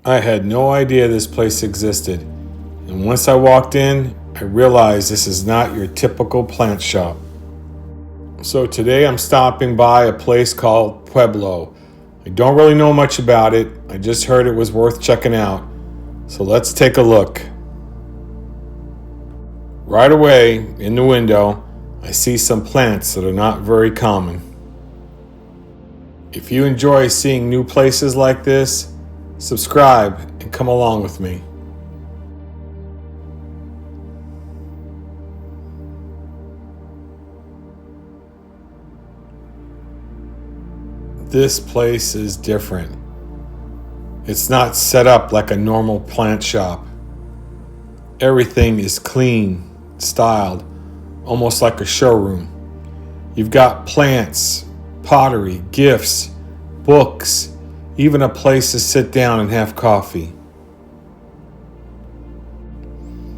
I had no idea this place existed, and once I walked in, I realized this is not your typical plant shop. So today I'm stopping by a place called Pueblo. I don't really know much about it, I just heard it was worth checking out. So let's take a look. Right away, in the window, I see some plants that are not very common. If you enjoy seeing new places like this, subscribe and come along with me. This place is different. It's not set up like a normal plant shop. Everything is clean, styled, almost like a showroom. You've got plants, pottery, gifts, books, even a place to sit down and have coffee.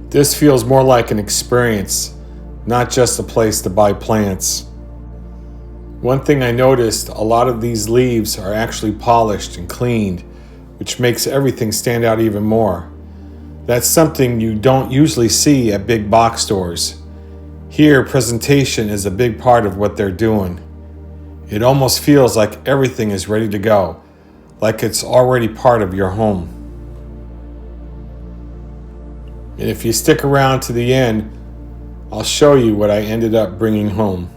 This feels more like an experience, not just a place to buy plants. One thing I noticed, a lot of these leaves are actually polished and cleaned, which makes everything stand out even more. That's something you don't usually see at big box stores. Here, presentation is a big part of what they're doing. It almost feels like everything is ready to go, like it's already part of your home. And if you stick around to the end, I'll show you what I ended up bringing home.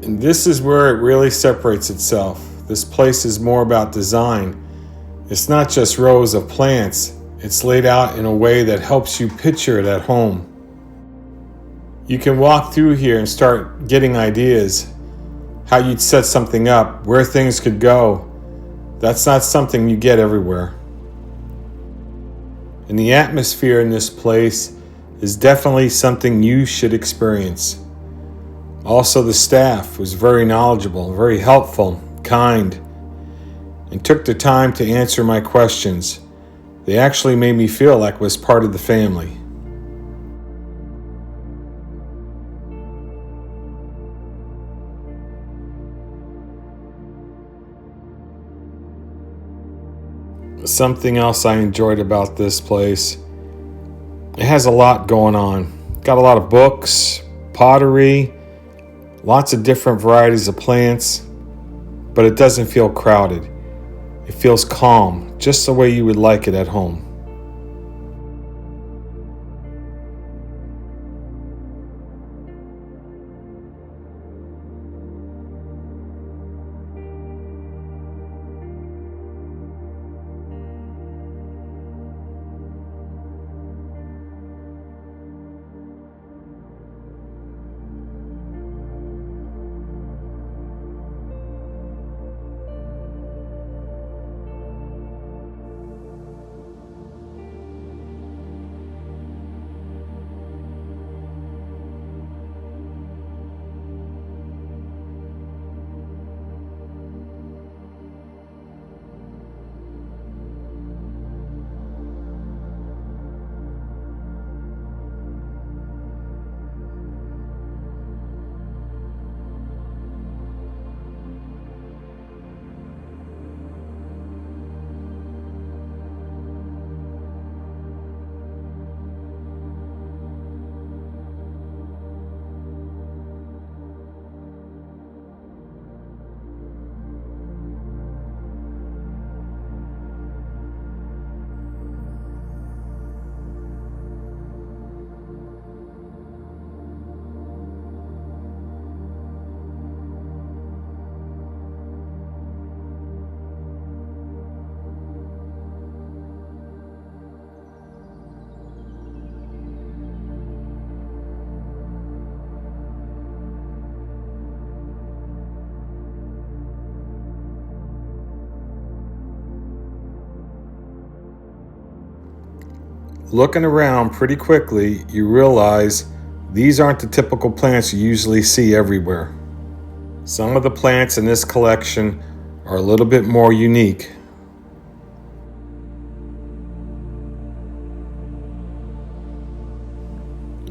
And this is where it really separates itself. This place is more about design. It's not just rows of plants, it's laid out in a way that helps you picture it at home. You can walk through here and start getting ideas, how you'd set something up, where things could go. That's not something you get everywhere. And the atmosphere in this place is definitely something you should experience. Also, the staff was very knowledgeable, very helpful, kind, and took the time to answer my questions. They actually made me feel like I was part of the family. Something else I enjoyed about this place, it has a lot going on. Got a lot of books, pottery, lots of different varieties of plants, but it doesn't feel crowded. It feels calm, just the way you would like it at home. Looking around pretty quickly, you realize these aren't the typical plants you usually see everywhere. Some of the plants in this collection are a little bit more unique.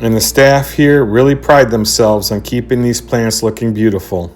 And the staff here really pride themselves on keeping these plants looking beautiful.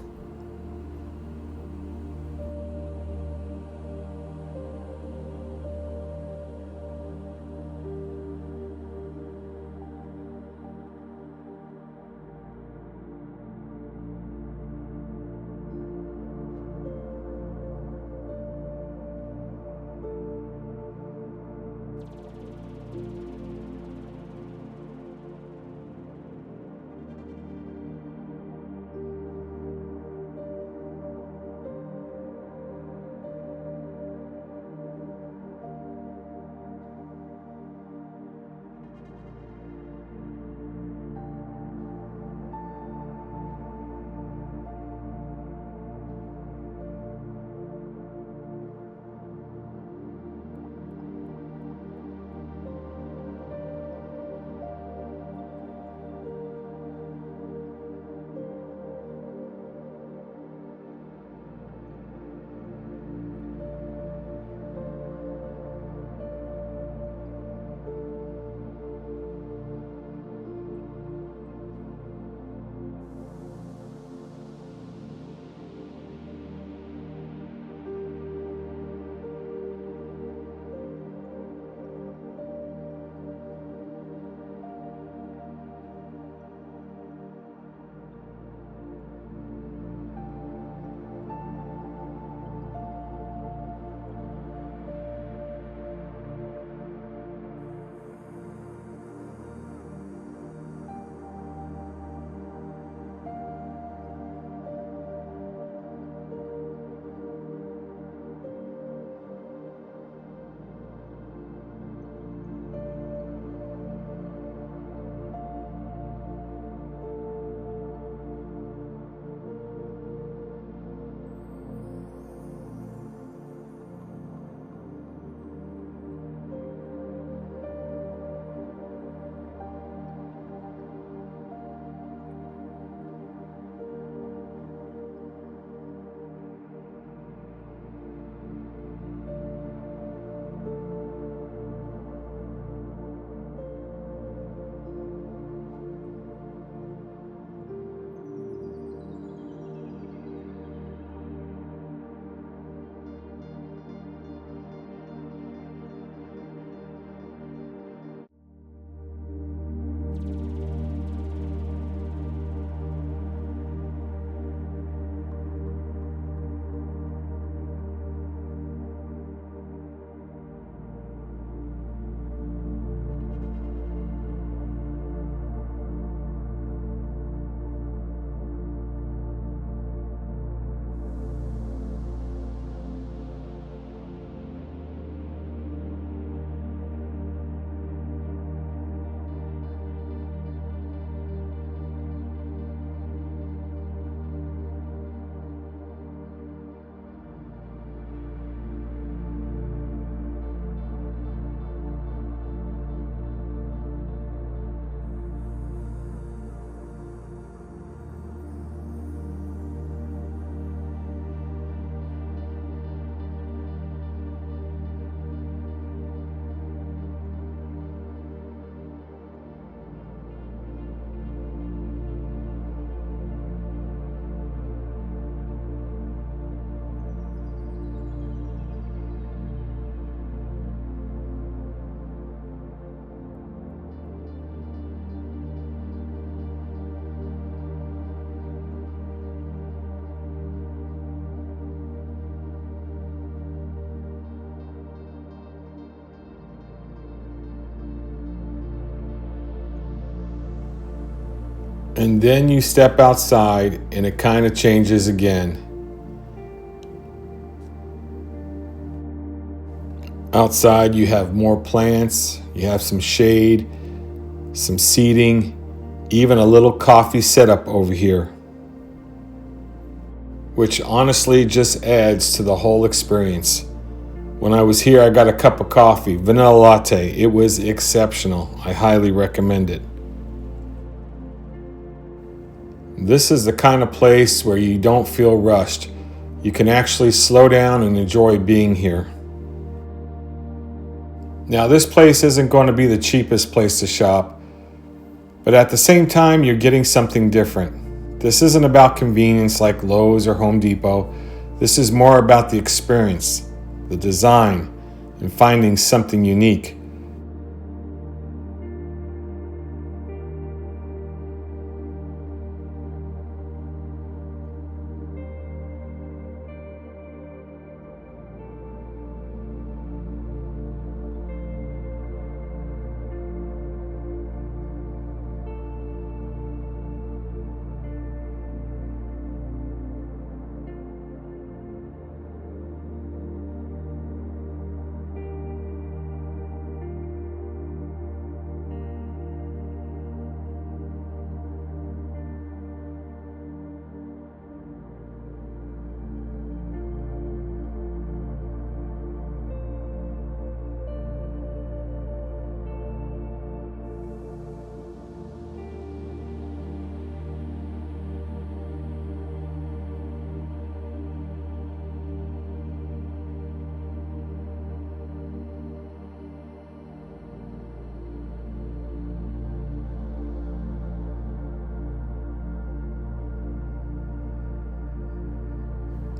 And then you step outside and it kind of changes again. Outside you have more plants, you have some shade, some seating, even a little coffee setup over here, which honestly just adds to the whole experience. When I was here, I got a cup of coffee, vanilla latte. It was exceptional. I highly recommend it. This is the kind of place where you don't feel rushed. You can actually slow down and enjoy being here. Now, this place isn't going to be the cheapest place to shop, but at the same time, you're getting something different. This isn't about convenience like Lowe's or Home Depot. This is more about the experience, the design, and finding something unique.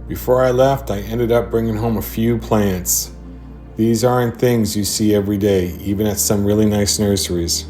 Before I left, I ended up bringing home a few plants. These aren't things you see every day, even at some really nice nurseries.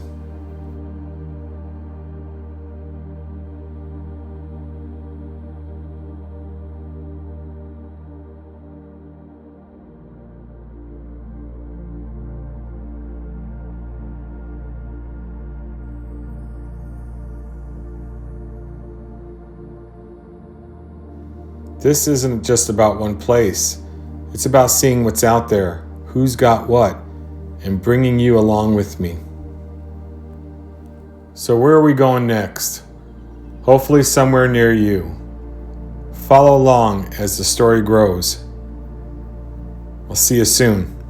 This isn't just about one place. It's about seeing what's out there, who's got what, and bringing you along with me. So where are we going next? Hopefully somewhere near you. Follow along as the story grows. I'll see you soon.